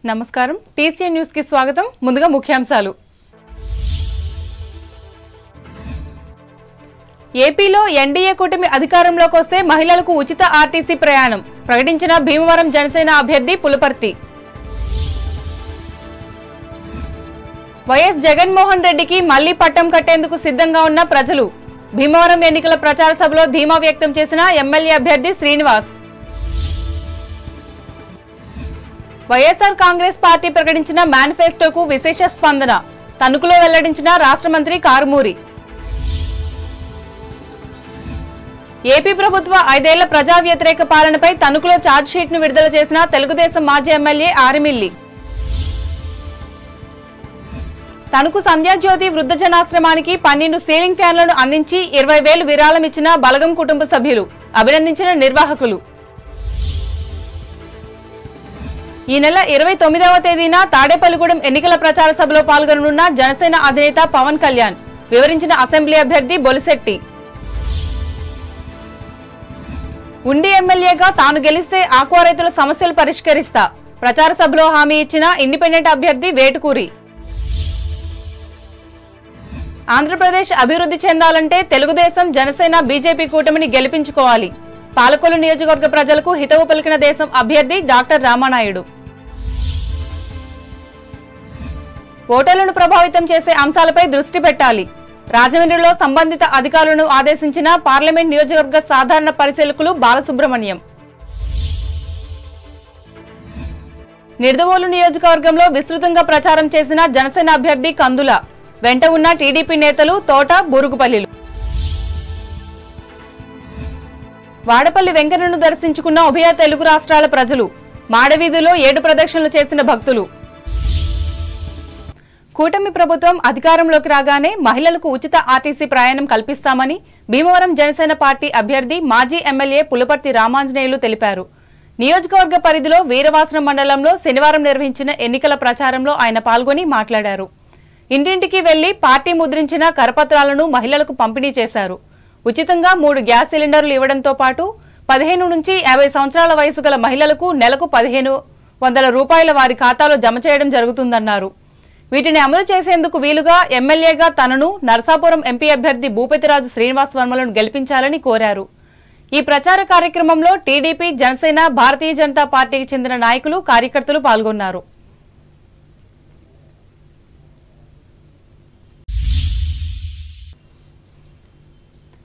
నమస్కారం TCN news కి స్వాగతం ముందుగా ముఖ్యాంశాలు ఏపీలో ఎన్డీఏ కూటమి అధికారంలోకి వస్తే మహిళలకు ఉచిత ఆర్టీసీ ప్రయాణం ప్రకటించిన భీమవరం జనసేన అభ్యర్థి పులపర్తి వైఎస్ జగన్మోహన్ రెడ్డికి మళ్లీ పట్టం కట్టేందుకు సిద్ధంగా ఉన్న ప్రజలు భీమవరం ఎన్నికల ప్రచార సభలో ధీమా వ్యక్తం చేసిన ఎమ్మెల్యే అభ్యర్థి శ్రీనివాస్ వైఎస్ఆర్ కాంగ్రెస్ పార్టీ ప్రకటించిన మేనిఫెస్టోకు విశేష స్పందన తణుకులో వెల్లడించిన రాష్ట్ర మంత్రి కారుమూరి ఏపీ ప్రభుత్వ 5 ఏళ్ల ప్రజా వ్యతిరేక పాలనపై తణుకులో ఛార్జ్ షీట్ ను విడుదల చేసిన తెలుగుదేశం మాజీ ఎమ్మెల్యే ఆరిమిల్లి తణుకు సంధ్యాజ్యోతి వృద్ధ జనాశ్రమానికి 12 సీలింగ్ ఫ్యాన్లను అందించి 20,000 విరాళం ఇచ్చిన బలగం కుటుంబ సభ్యులు అభినందించిన నిర్వాహకులు ఈ నెల 29వ తేదీన తాడేపల్లిగూడెం ఎన్నికల ప్రచార సభలో పాల్గొననున్న జనసేన అధినేత పవన్ కళ్యాణ్ వివరించిన అసెంబ్లీ అభ్యర్థి బొలిశెట్టి ఉండి ఎమ్మెల్యేగా తాను గెలిస్తే ఆక్వా రైతుల సమస్యలు పరిష్కరిస్తా ప్రచార సభలో హామీ ఇచ్చిన ఇండిపెండెంట్ అభ్యర్థి వేటుకూరి ఆంధ్రప్రదేశ్ అభివృద్ధి చెందాలంటే తెలుగుదేశం జనసేన బీజేపీ కూటమిని గెలిపించుకోవాలి పాలకొల్లు నియోజకవర్గ ప్రజలకు హితవు పలికిన దేశం అభ్యర్థి డాక్టర్ రామానాయుడు ఓటర్లను ప్రభావితం చేసే అంశాలపై దృష్టి పెట్టాలి రాజమండ్రిలో సంబంధిత అధికారులను ఆదేశించిన పార్లమెంట్ నియోజకవర్గ సాధారణ పరిశీలకులు బాలసుబ్రహ్మణ్యం నిడదవోలు నియోజకవర్గంలో విస్తృతంగా ప్రచారం చేసిన జనసేన అభ్యర్థి కందుల వెంట ఉన్న టీడీపీ నేతలు తోట బూరుగుపల్లిలు వాడపల్లి వెంకన్నను దర్శించుకున్న ఉభయ తెలుగు రాష్ట్రాల ప్రజలు మాడవీధిలో 7 ప్రదక్షిణలు చేసిన భక్తులు కూటమి ప్రభుత్వం అధికారంలోకి రాగానే మహిళలకు ఉచిత ఆర్టీసీ ప్రయాణం కల్పిస్తామని భీమవరం జనసేన పార్టీ అభ్యర్థి మాజీ ఎమ్మెల్యే పులపర్తి రామాంజనేయులు తెలిపారు నియోజకవర్గ పరిధిలో వీరవాసనం మండలంలో శనివారం నిర్వహించిన ఎన్నికల ప్రచారంలో ఆయన పాల్గొని మాట్లాడారు ఇంటింటికి వెళ్లి పార్టీ ముద్రించిన కరపత్రాలను మహిళలకు పంపిణీ చేశారు ఉచితంగా 3 గ్యాస్ సిలిండర్లు ఇవ్వడంతో పాటు 15 నుంచి 50 సంవత్సరాల వయసు గల మహిళలకు నెలకు 1,500 రూపాయల వారి ఖాతాలో జమ చేయడం జరుగుతుందన్నారు వీటిని అమలు చేసేందుకు వీలుగా ఎమ్మెల్యేగా తనను నరసాపురం ఎంపీ అభ్యర్థి భూపతిరాజు శ్రీనివాస్ వర్మలను గెలిపించాలని కోరారు ఈ ప్రచార కార్యక్రమంలో టీడీపీ జనసేన భారతీయ జనతా పార్టీకి చెందిన నాయకులు కార్యకర్తలు పాల్గొన్నారు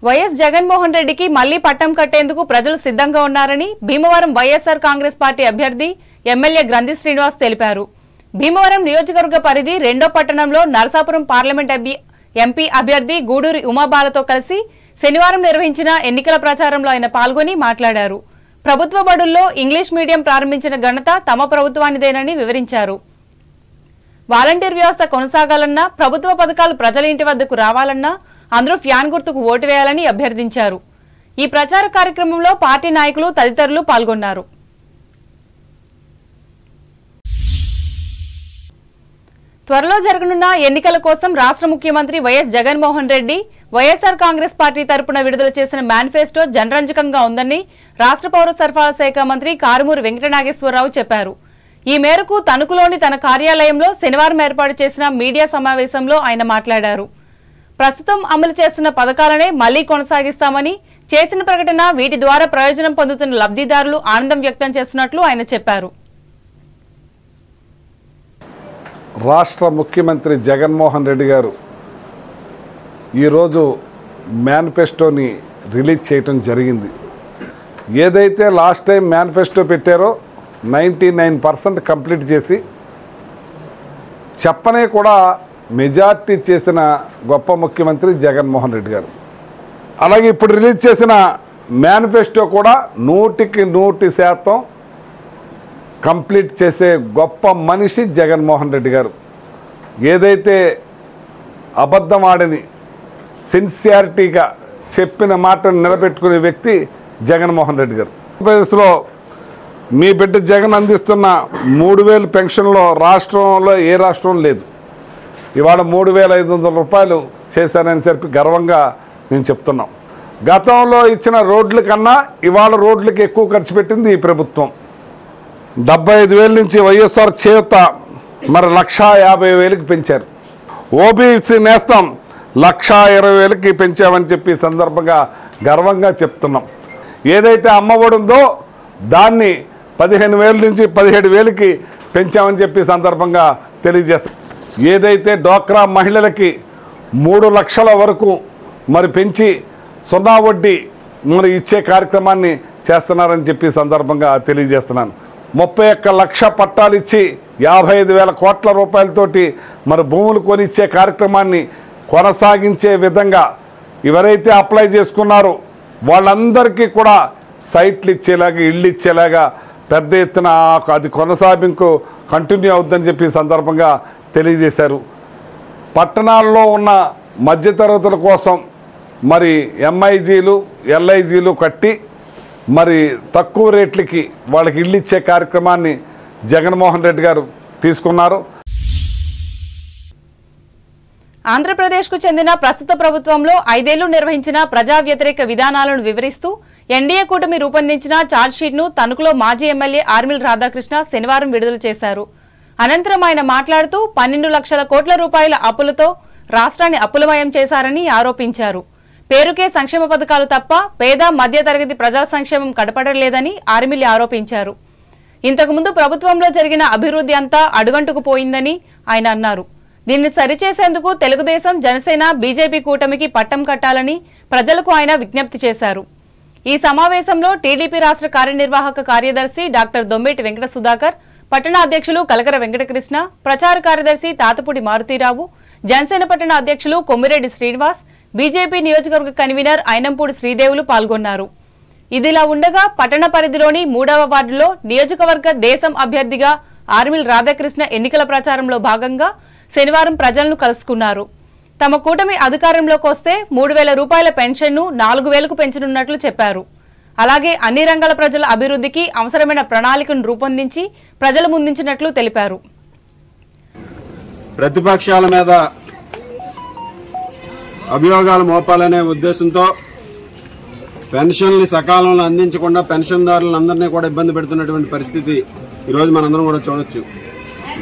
వైఎస్ జగన్మోహన్ రెడ్డికి మళ్లీ పట్టం కట్టేందుకు ప్రజలు సిద్ధంగా ఉన్నారని భీమవరం వైఎస్ఆర్ కాంగ్రెస్ పార్టీ అభ్యర్థి ఎమ్మెల్యే గ్రంథి శ్రీనివాస్ తెలిపారు భీమవరం నియోజకవర్గ పరిధి 2వ పట్టణంలో నరసాపురం పార్లమెంట్ ఎంపీ అభ్యర్థి గూడూరి ఉమాబాలతో కలిసి శనివారం నిర్వహించిన ఎన్నికల ప్రచారంలో ఆయన పాల్గొని మాట్లాడారు ప్రభుత్వ బడుల్లో ఇంగ్లీష్ మీడియం ప్రారంభించిన ఘనత తమ ప్రభుత్వానిదేనని వివరించారు వాలంటీర్ వ్యవస్థ కొనసాగాలన్నా ప్రభుత్వ పథకాలు ప్రజల ఇంటి వద్దకు రావాలన్నా అందరూ ఫ్యాన్ గుర్తుకు ఓటు వేయాలని అభ్యర్థించారు ఈ ప్రచార కార్యక్రమంలో పార్టీ నాయకులు తదితరులు పాల్గొన్నారు త్వరలో జరగనున్న ఎన్నికల కోసం రాష్ట్ర ముఖ్యమంత్రి వైఎస్ జగన్మోహన్ రెడ్డి వైఎస్ఆర్ కాంగ్రెస్ పార్టీ తరపున విడుదల చేసిన మేనిఫెస్టో జనరంజకంగా ఉందని రాష్ట్ర పౌర సరఫరాల శాఖ మంత్రి కారుమూరి వెంకటనాగేశ్వరరావు చెప్పారు ఈ మేరకు తణుకులోని తన కార్యాలయంలో శనివారం ఏర్పాటు చేసిన మీడియా సమావేశంలో ఆయన మాట్లాడారు ప్రస్తుతం అమలు చేస్తున్న పథకాలనే మళ్లీ కొనసాగిస్తామని చేసిన ప్రకటన వీటి ద్వారా ప్రయోజనం పొందుతున్న లబ్ధిదారులు ఆనందం వ్యక్తం చేస్తున్నట్లు ఆయన చెప్పారు రాష్ట్ర ముఖ్యమంత్రి జగన్మోహన్ రెడ్డి గారు ఈరోజు మేనిఫెస్టోని రిలీజ్ చేయటం జరిగింది ఏదైతే లాస్ట్ టైం మేనిఫెస్టో పెట్టారో 99% కంప్లీట్ చేసి చెప్పనే కూడా మెజార్టీ చేసిన గొప్ప ముఖ్యమంత్రి జగన్మోహన్ రెడ్డి గారు అలాగే ఇప్పుడు రిలీజ్ చేసిన మేనిఫెస్టో కూడా 100% కంప్లీట్ చేసే గొప్ప మనిషి జగన్మోహన్ రెడ్డి గారు ఏదైతే అబద్ధం ఆడని సిన్సియారిటీగా చెప్పిన మాటను నిలబెట్టుకునే వ్యక్తి జగన్మోహన్ రెడ్డి గారు ఆంధ్రప్రదేశ్లో మీ బిడ్డ జగన్ అందిస్తున్న 3,000 పెన్షన్లో రాష్ట్రంలో ఏ రాష్ట్రం లేదు ఇవాళ 3,500 రూపాయలు చేశారని చెప్పి గర్వంగా నేను చెప్తున్నాం గతంలో ఇచ్చిన రోడ్ల కన్నా ఇవాళ రోడ్లకి ఎక్కువ ఖర్చు పెట్టింది ఈ ప్రభుత్వం 75,000 నుంచి వైఎస్ఆర్ చేయూత మరి 1,50,000కి పెంచారు. ఓబీసీ నేస్తం 1,20,000కి పెంచామని చెప్పి సందర్భంగా గర్వంగా చెప్తున్నాం. ఏదైతే అమ్మఒడి ఉందో దాన్ని 15,000 నుంచి 17,000కి పెంచామని చెప్పి సందర్భంగా తెలియజేస్తాం. ఏదైతే డ్వాక్రా మహిళలకి 3 లక్షల వరకు మరి పెంచి 0 వడ్డీ మరి ఇచ్చే కార్యక్రమాన్ని చేస్తున్నారని చెప్పి సందర్భంగా తెలియజేస్తున్నాను. 31 లక్ష పట్టాలు ఇచ్చి 55,000 కోట్ల రూపాయలతోటి మరి భూములు కొనిచ్చే కార్యక్రమాన్ని కొనసాగించే విధంగా ఎవరైతే అప్లై చేసుకున్నారో వాళ్ళందరికీ కూడా సైట్లు ఇచ్చేలాగా ఇళ్ళు ఇచ్చేలాగా పెద్ద ఎత్తున అది కొనసాగింపు కంటిన్యూ అవుతుందని చెప్పి సందర్భంగా తెలియజేశారు. పట్టణాల్లో ఉన్న మధ్యతరగతుల కోసం మరి ఎంఐజీలు ఎల్ఐజీలు కట్టి మరి తక్కువ రేట్లకి వాళ్ళకి ఇళ్ళు ఇచ్చే కార్యక్రమాన్ని జగన్మోహన్ రెడ్డి గారు తీసుకున్నారు. ఆంధ్రప్రదేశ్కు చెందిన ప్రస్తుత ప్రభుత్వంలో 5 ఏళ్లు నిర్వహించిన ప్రజా వ్యతిరేక విధానాలను వివరిస్తూ ఎన్డీఏ కూటమి రూపొందించిన ఛార్జ్షీట్ను తణుకులో మాజీ ఎమ్మెల్యే ఆర్మిల్ రాధాకృష్ణ శనివారం విడుదల చేశారు. అనంతరం ఆయన మాట్లాడుతూ 12 లక్షల కోట్ల రూపాయల అప్పులతో రాష్ట్రాన్ని అప్పులమయం చేశారని ఆరోపించారు. పేరుకే సంక్షేమ పథకాలు తప్ప పేద మధ్యతరగతి ప్రజా సంక్షేమం కనపడలేదని ఆర్మిల్ ఆరోపించారు. ఇంతకుముందు ప్రభుత్వంలో జరిగిన అభివృద్ధి అంతా అడుగంటుకు పోయిందని ఆయన అన్నారు. దీన్ని సరిచేసేందుకు తెలుగుదేశం జనసేన బీజేపీ కూటమికి పట్టం కట్టాలని ప్రజలకు ఆయన విజ్ఞప్తి చేశారు. ఈ సమావేశంలో టీడీపీ రాష్ట్ర కార్యనిర్వాహక కార్యదర్శి డాక్టర్ దొమ్మేటి వెంకట సుధాకర్, పట్టణ అధ్యక్షులు కలకర వెంకటకృష్ణ, ప్రచార కార్యదర్శి తాతపూడి మారుతీరావు, జనసేన పట్టణ అధ్యక్షులు కొమ్మిరెడ్డి శ్రీనివాస్, బీజేపీ నియోజకవర్గ కన్వీనర్ అయినంపూడి శ్రీదేవులు పాల్గొన్నారు. ఇదిలా ఉండగా పట్టణ పరిధిలోని 3వ వార్డులో నియోజకవర్గ దేశం అభ్యర్థిగా ఆర్మిల్ రాధాకృష్ణ ఎన్నికల ప్రచారంలో భాగంగా శనివారం ప్రజలను కలుసుకున్నారు. తమ కూటమి అధికారంలోకి వస్తే 3,000 రూపాయల పెన్షన్ను 4,000కు పెంచనున్నట్లు చెప్పారు. అలాగే అన్ని రంగాల ప్రజల అభివృద్ధికి అవసరమైన ప్రణాళికను రూపొందించి ప్రజల ముందుంచినట్లు తెలిపారు. ప్రతిపక్షాల మీద అభియోగాలు మోపాలనే ఉద్దేశంతో పెన్షన్లు సకాలంలో అందించకుండా పెన్షన్దారులందరినీ కూడా ఇబ్బంది పెడుతున్నటువంటి పరిస్థితి ఈరోజు మనందరం కూడా చూడొచ్చు.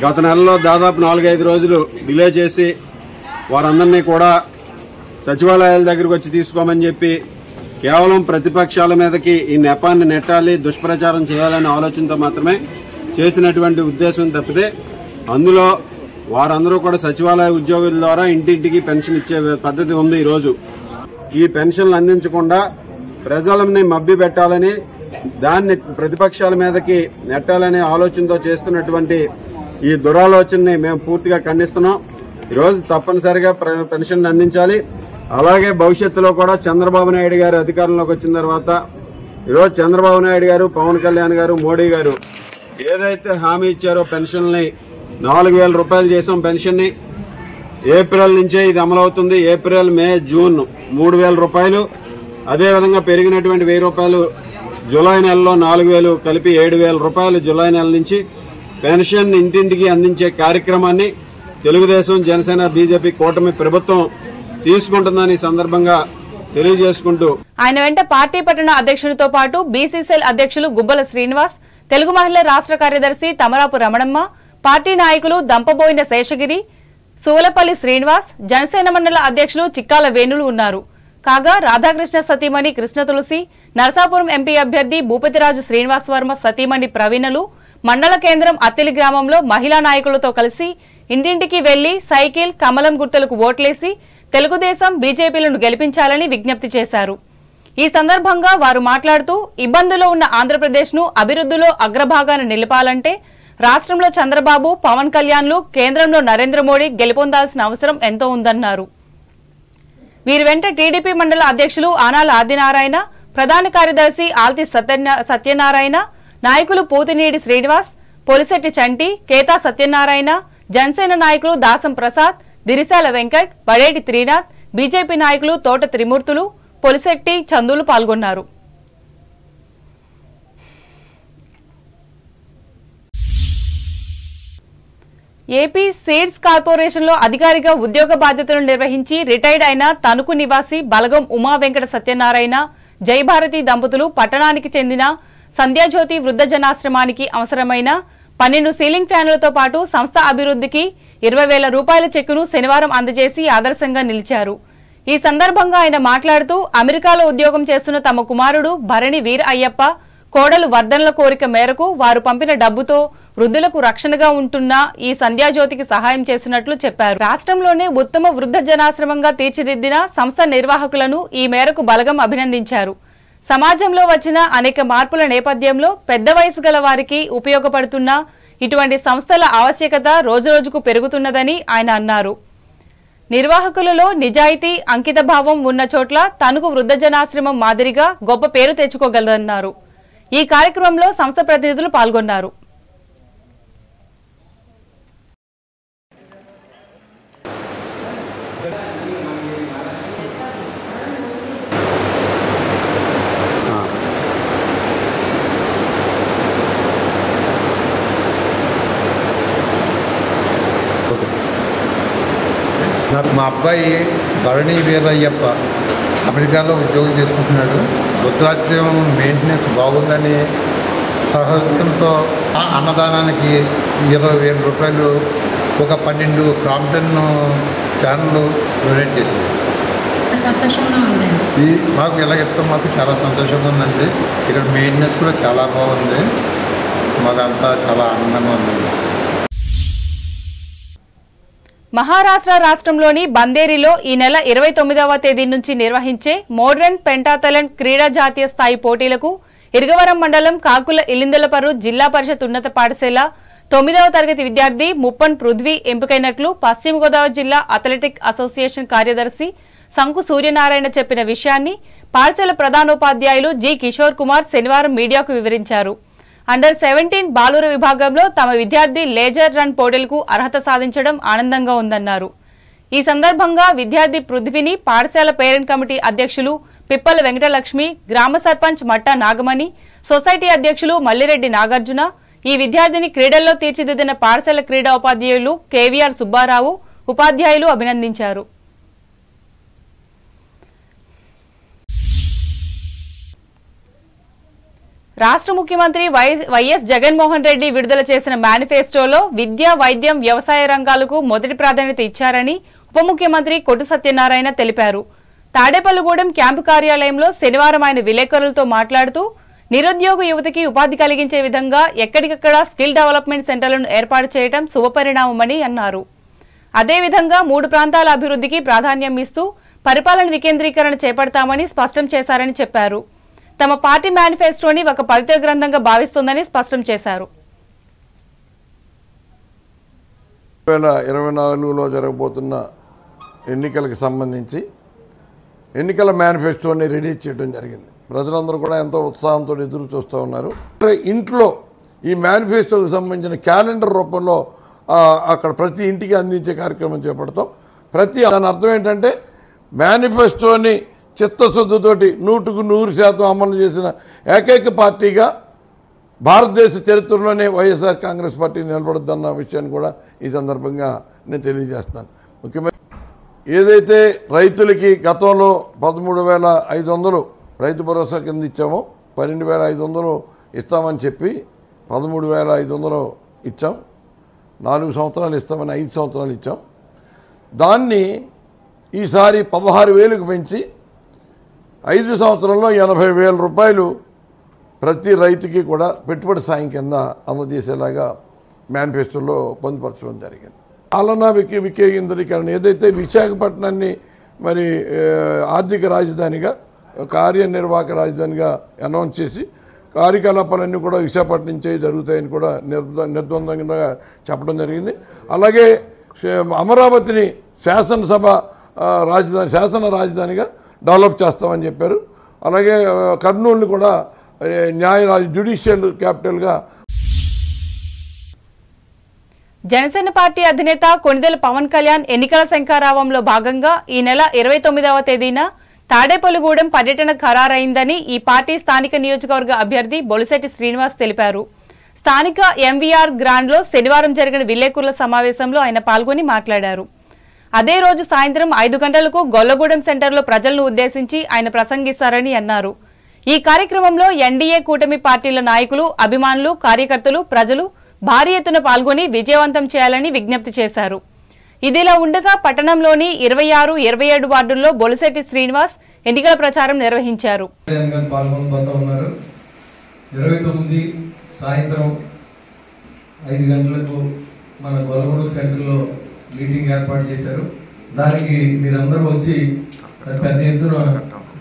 గత నెలలో దాదాపు 4-5 రోజులు డిలే చేసి వారందరినీ కూడా సచివాలయాల దగ్గరకు వచ్చి తీసుకోమని చెప్పి కేవలం ప్రతిపక్షాల మీదకి ఈ నెపాన్ని నెట్టాలి, దుష్ప్రచారం చేయాలనే ఆలోచనతో మాత్రమే చేసినటువంటి ఉద్దేశం తప్పితే అందులో వారందరూ కూడా సచివాలయ ఉద్యోగుల ద్వారా ఇంటింటికి పెన్షన్ ఇచ్చే పద్ధతి ఉంది. ఈరోజు ఈ పెన్షన్లు అందించకుండా ప్రజలని మభ్య పెట్టాలని, దాన్ని ప్రతిపక్షాల మీదకి నెట్టాలనే ఆలోచనతో చేస్తున్నటువంటి ఈ దురాలోచనని మేము పూర్తిగా ఖండిస్తున్నాం. ఈరోజు తప్పనిసరిగా పెన్షన్లు అందించాలి. అలాగే భవిష్యత్తులో కూడా చంద్రబాబు నాయుడు గారు అధికారంలోకి వచ్చిన తర్వాత ఈరోజు చంద్రబాబు నాయుడు గారు, పవన్ కళ్యాణ్ గారు, మోడీ గారు ఏదైతే హామీ ఇచ్చారో పెన్షన్ని 4,000 రూపాయలు చేసాం. పెన్షన్ని ఏప్రిల్ నుంచే ఇది అమలవుతుంది. ఏప్రిల్, మే, జూన్ 3,000 రూపాయలు. అదేవిధంగా పెరిగినటువంటి 1,000 రూపాయలు జూలై నెలలో 4,000 కలిపి 7,000 రూపాయలు జూలై నెల నుంచి పెన్షన్ ఇంటింటికి అందించే కార్యక్రమాన్ని తెలుగుదేశం జనసేన బీజేపీ కూటమి ప్రభుత్వం తీసుకుంటుందని సందర్భంగా తెలియజేసుకుంటూ ఆయన వెంట పార్టీ పట్టణ అధ్యక్షులతో పాటు బీసీసీఎల్ అధ్యక్షులు గుబ్బల శ్రీనివాస్, తెలుగు మహిళా రాష్ట్ర కార్యదర్శి తమరాపు రమణమ్మ, పార్టీ నాయకులు దంపబోయిన శేషగిరి, సూలపల్లి శ్రీనివాస్, జనసేన మండల అధ్యక్షులు చిక్కాల వేణులు ఉన్నారు. కాగా రాధాకృష్ణ సతీమణి కృష్ణ తులసి, నరసాపురం ఎంపీ అభ్యర్థి భూపతిరాజు శ్రీనివాస్ వర్మ సతీమణి ప్రవీణలు మండల కేంద్రం అత్తిలి గ్రామంలో మహిళా నాయకులతో కలిసి ఇంటింటికి వెళ్లి సైకిల్, కమలం గుర్తులకు ఓట్లేసి తెలుగుదేశం బీజేపీలను గెలిపించాలని విజ్ఞప్తి చేశారు. ఈ సందర్భంగా వారు మాట్లాడుతూ ఇబ్బందుల్లో ఉన్న ఆంధ్రప్రదేశ్ను అభివృద్ధిలో అగ్రభాగాన నిలపాలంటే రాష్ట్రంలో చంద్రబాబు, పవన్ కళ్యాణ్లు, కేంద్రంలో నరేంద్ర మోడీ గెలుపొందాల్సిన అవసరం ఎంతో ఉందన్నారు. వీరి వెంట టీడీపీ మండల అధ్యక్షులు ఆనాల ఆదినారాయణ, ప్రధాన కార్యదర్శి ఆల్తి సత్యనారాయణ, నాయకులు పూతినీడి శ్రీనివాస్, పొలిశెట్టి చంటి, కేతా సత్యనారాయణ, జనసేన నాయకులు దాసం ప్రసాద్, దిరిశాల వెంకట్, బడేటి త్రీనాథ్, బీజేపీ నాయకులు తోట త్రిమూర్తులు, పొలిశెట్టి చందులు పాల్గొన్నారు. ఏపీ సీడ్స్ కార్పొరేషన్లో అధికారిగా ఉద్యోగ బాధ్యతలు నిర్వహించి రిటైర్డ్ అయిన తణుకు నివాసి బలగం ఉమా వెంకట సత్యనారాయణ, జయభారతి దంపతులు పట్టణానికి చెందిన సంధ్యాజ్యోతి వృద్ధ జనాశ్రమానికి అవసరమైన 12 సీలింగ్ ఫ్యాన్లతో పాటు సంస్థ అభివృద్ధికి 20,000 రూపాయల చెక్కును శనివారం అందజేసి ఆదర్శంగా నిలిచారు. ఈ సందర్భంగా ఆయన మాట్లాడుతూ అమెరికాలో ఉద్యోగం చేస్తున్న తమ కుమారుడు భరణి వీర అయ్యప్ప కోడలు వర్ధనల కోరిక మేరకు వారు పంపిన డబ్బుతో వృద్ధులకు రక్షణగా ఉంటున్న ఈ సంధ్యాజ్యోతికి సహాయం చేసినట్లు చెప్పారు. రాష్ట్రంలోనే ఉత్తమ వృద్ధ జనాశ్రమంగా తీర్చిదిద్దిన సంస్థ నిర్వాహకులను ఈ మేరకు బలగం అభినందించారు. సమాజంలో వచ్చిన అనేక మార్పుల నేపథ్యంలో పెద్ద వయసు గల వారికి ఉపయోగపడుతున్న ఇటువంటి సంస్థల ఆవశ్యకత రోజురోజుకు పెరుగుతున్నదని ఆయన అన్నారు. నిర్వాహకులలో నిజాయితీ, అంకితభావం ఉన్న చోట్ల తణుకు వృద్ధ జనాశ్రమం మాదిరిగా గొప్ప పేరు తెచ్చుకోగలదన్నారు. ఈ కార్యక్రమంలో సంస్థ ప్రతినిధులు పాల్గొన్నారు. నాకు మా అబ్బాయి భరణి వీరయ్యప్ప అమెరికాలో ఉద్యోగం చేసుకుంటున్నాడు. వృద్ధాశ్రమం మెయింటెనెన్స్ బాగుందని సహజంతో ఆ అన్నదానానికి 20,000 రూపాయలు ఒక 12 క్రాంప్టన్ ఛానళ్ళు డొనేట్ చేశారు. సంతోషంగా ఉందండి. ఇది మాకు ఎలా చెప్తాం, మాకు చాలా సంతోషంగా ఉందండి. ఇక్కడ మెయింటెనెన్స్ కూడా చాలా బాగుంది. మాకంతా చాలా ఆనందంగా ఉందండి. మహారాష్ట్ర రాష్ట్రంలోని బందేరిలో ఈ నెల 29వ తేదీ నుంచి నిర్వహించే మోడ్రన్ పెంటాథలన్ క్రీడా జాతీయ స్థాయి పోటీలకు ఇరగవరం మండలం కాకుల ఇలిందలపరు జిల్లా పరిషత్ ఉన్నత పాఠశాల 9వ తరగతి విద్యార్థి ముప్పన్ పృథ్వీ ఎంపికైనట్లు పశ్చిమ గోదావరి జిల్లా అథ్లెటిక్ అసోసియేషన్ కార్యదర్శి సంకు సూర్యనారాయణ చెప్పిన విషయాన్ని పాఠశాల ప్రధానోపాధ్యాయులు జి కిషోర్ కుమార్ శనివారం మీడియాకు వివరించారు. అండర్ 17 బాలుర విభాగంలో తమ విద్యార్థి లేజర్ రన్ పోటీలకు అర్హత సాధించడం ఆనందంగా ఉందన్నారు. ఈ సందర్భంగా విద్యార్థి పృథ్వీని పాఠశాల పేరెంట్ కమిటీ అధ్యక్షులు పిప్పల వెంకటలక్ష్మి, గ్రామ సర్పంచ్ మట్టా నాగమణి, సొసైటీ అధ్యక్షులు మల్లిరెడ్డి నాగార్జున, ఈ విద్యార్థిని క్రీడల్లో తీర్చిదిద్దిన పాఠశాల క్రీడా ఉపాధ్యాయులు కేవీఆర్ సుబ్బారావు, ఉపాధ్యాయులు అభినందించారు. రాష్ట్ర ముఖ్యమంత్రి వైఎస్ జగన్మోహన్ రెడ్డి విడుదల చేసిన మేనిఫెస్టోలో విద్య, వైద్యం, వ్యవసాయ రంగాలకు మొదటి ప్రాధాన్యత ఇచ్చారని ఉప ముఖ్యమంత్రి కొట్టు సత్యనారాయణ తెలిపారు. తాడేపల్లిగూడెం క్యాంపు కార్యాలయంలో శనివారం ఆయన విలేకరులతో మాట్లాడుతూ నిరుద్యోగ యువతకి ఉపాధి కలిగించే విధంగా ఎక్కడికక్కడ స్కిల్ డెవలప్మెంట్ సెంటర్లను ఏర్పాటు చేయడం శుభపరిణామమని అన్నారు. అదేవిధంగా 3 ప్రాంతాల అభివృద్ధికి ప్రాధాన్యం ఇస్తూ పరిపాలన వికేంద్రీకరణ చేపడతామని స్పష్టం చేశారని చెప్పారు. తమ పార్టీ మేనిఫెస్టోని ఒక పవిత్ర గ్రంథంగా భావిస్తుందని స్పష్టం చేశారు. 2024లో జరగబోతున్న ఎన్నికలకు సంబంధించి ఎన్నికల మేనిఫెస్టోని రిలీజ్ చేయడం జరిగింది. ప్రజలందరూ కూడా ఎంతో ఉత్సాహంతో ఎదురు చూస్తూ ఉన్నారు. ఇంట్లో ఈ మేనిఫెస్టోకి సంబంధించిన క్యాలెండర్ రూపంలో అక్కడ ప్రతి ఇంటికి అందించే కార్యక్రమం చేపడతాం. దాని అర్థం ఏంటంటే మేనిఫెస్టోని చిత్తశుద్ధితోటి 100% అమలు చేసిన ఏకైక పార్టీగా భారతదేశ చరిత్రలోనే వైఎస్ఆర్ కాంగ్రెస్ పార్టీ నిలబడుతున్న విషయాన్ని కూడా ఈ సందర్భంగా నేను తెలియజేస్తాను. ముఖ్యమైన ఏదైతే రైతులకి గతంలో 13,500 రైతు భరోసా కింద ఇచ్చామో 12,500 ఇస్తామని చెప్పి 13,500 ఇచ్చాం. 4 సంవత్సరాలు ఇస్తామని 5 సంవత్సరాలు ఇచ్చాం. దాన్ని ఈసారి 16,000కు పెంచి 5 సంవత్సరాల్లో 80,000 రూపాయలు ప్రతి రైతుకి కూడా పెట్టుబడి సాయం కింద అందజేసేలాగా మేనిఫెస్టోలో పొందుపరచడం జరిగింది. పాలనా వికేంద్రీకరణ ఏదైతే విశాఖపట్నాన్ని మరి ఆర్థిక రాజధానిగా, కార్యనిర్వాహక రాజధానిగా అనౌన్స్ చేసి కార్యకలాపాలన్నీ కూడా విశాఖపట్నం నుంచే జరుగుతాయని కూడా నిర్ద్వందంగా చెప్పడం జరిగింది. అలాగే అమరావతిని శాసన రాజధానిగా డెవలప్ చేస్తామని చెప్పారు. అలాగే కర్నూలుని కూడా జ్యుడిషియల్ క్యాపిటల్గా. జనసేన పార్టీ అధినేత కొణిదెల పవన్ కళ్యాణ్ ఎన్నికల శంఖారావంలో భాగంగా ఈ నెల 29వ తేదీన తాడేపల్లిగూడెం పర్యటన ఖరారైందని ఈ పార్టీ స్థానిక నియోజకవర్గ అభ్యర్థి బొలిశెట్టి శ్రీనివాస్ తెలిపారు. స్థానిక ఎంవీఆర్ గ్రాండ్లో శనివారం జరిగిన విలేకరుల సమావేశంలో ఆయన పాల్గొని మాట్లాడారు. అదే రోజు సాయంత్రం 5 గంటలకు గొల్లగూడెం సెంటర్లో ప్రజలను ఉద్దేశించి ఆయన ప్రసంగిస్తారని అన్నారు. ఈ కార్యక్రమంలో ఎన్డీఏ కూటమి పార్టీల నాయకులు, అభిమానులు, కార్యకర్తలు, ప్రజలు భారీ ఎత్తున పాల్గొని విజయవంతం చేయాలని విజ్ఞప్తి చేశారు. ఇదిలా ఉండగా పట్టణంలోని 26, 27 వార్డుల్లో బొలిశెట్టి శ్రీనివాస్ ఎన్నికల ప్రచారం నిర్వహించారు. 29 సాయంత్రం 5 గంటలకు మన గొల్లగూడు సెంటర్లో మీటింగ్ ఏర్పాటు చేశారు. దానికి మీరందరూ వచ్చి పెద్ద ఎత్తున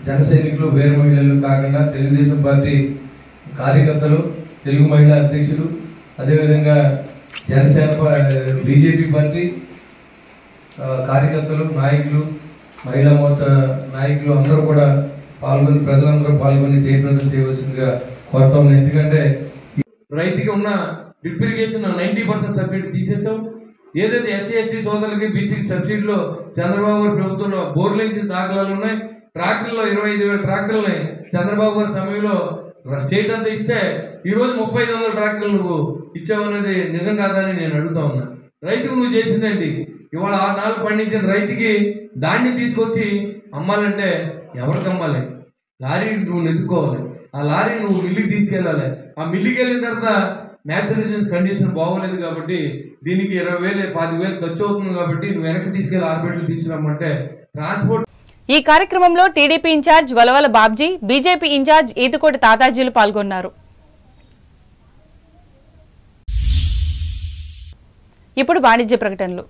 జన సైనికులు, వేరే మహిళలు కాకుండా తెలుగుదేశం పార్టీ కార్యకర్తలు, తెలుగు మహిళా అధ్యక్షులు, అదేవిధంగా జనసేన బీజేపీ పార్టీ కార్యకర్తలు, నాయకులు, మహిళా మోర్చా నాయకులు అందరూ కూడా పాల్గొని, ప్రజలందరూ పాల్గొని జయప్రదం చేయవలసిందిగా కోరుతా ఉన్నాం. ఎందుకంటే రైతుకి ఉన్న డ్రిప్ ఇరిగేషన్ 90% సబ్సిడీ తీసేసాం. ఏదైతే ఎస్సీ ఎస్టీ సోదరులకి బీసీకి సబ్సిడీలో చంద్రబాబు గారి ప్రభుత్వంలో బోర్లు నుంచి దాఖలాలు ఉన్నాయి. ట్రాక్టర్లో 25,000 ట్రాక్టర్లని చంద్రబాబు గారి సమయంలో స్టేట్ అంతా ఇస్తే ఈరోజు 3500 ట్రాక్టర్లు నువ్వు ఇచ్చావనేది నిజం కాదని నేను అడుగుతా ఉన్నా. రైతుకు నువ్వు చేసిందేంటి? ఇవాళ 6 నాలుగు పండించిన రైతుకి ధాన్యం తీసుకొచ్చి అమ్మాలంటే ఎవరికి అమ్మాలి? లారీ నువ్వు నెత్తుకోవాలి, ఆ లారీ నువ్వు మిల్లుకి తీసుకెళ్ళాలి. ఆ మిల్లుకి వెళ్ళిన తర్వాత న్యాచురల్ కండిషన్ బాగోలేదు కాబట్టి దీనికి 20,000 25,000 ఖర్చు అవుతుంది కాబట్టి నువ్వు వెనక్కి తీసుకెళ్ళి ఆర్బిట్లు తీసుకురామంటే ట్రాన్స్పోర్ట్. ఈ కార్యక్రమంలో TDP in-charge Valavala Babji, BJP in-charge Eethukoti తాతాజీలు పాల్గొన్నారు. ఇప్పుడు వాణిజ్య ప్రకటనలు.